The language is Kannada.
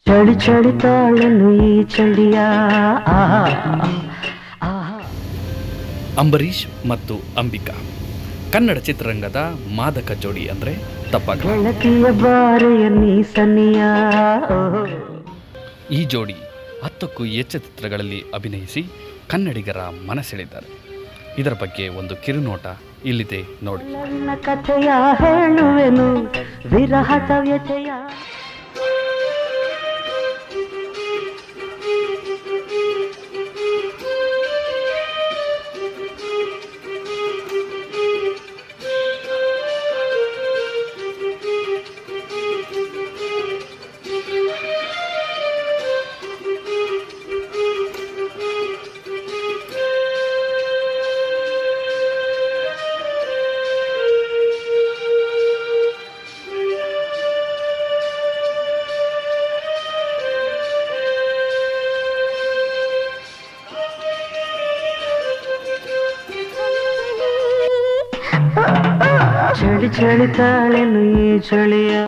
ಚಳಿ ಚಳಿ ತಾಳನು ಈ ಚಳಿಯ ಅಂಬರೀಷ್ ಮತ್ತು ಅಂಬಿಕಾ ಕನ್ನಡ ಚಿತ್ರರಂಗದ ಮಾದಕ ಜೋಡಿ ಅಂದರೆ ತಪ್ಪಾಗಲ್ಲ. ಬಾರೆಯ ನೀ ಸನಿಯ. ಈ ಜೋಡಿ 10ಕ್ಕೂ ಹೆಚ್ಚು ಚಿತ್ರಗಳಲ್ಲಿ ಅಭಿನಯಿಸಿ ಕನ್ನಡಿಗರ ಮನಸೆಳೆದಿದ್ದಾರೆ. ಇದರ ಬಗ್ಗೆ ಒಂದು ಕಿರುನೋಟ ಇಲ್ಲಿದೆ ನೋಡಿ. ನನ್ನ ಕಥೆಯ ಹೇಳುವೆನು ವಿರಹದ ವ್ಯಥೆಯ. ಚಳಿ ಚಳಿ ತಾಳೆನು ಈ ಚಳಿಯ.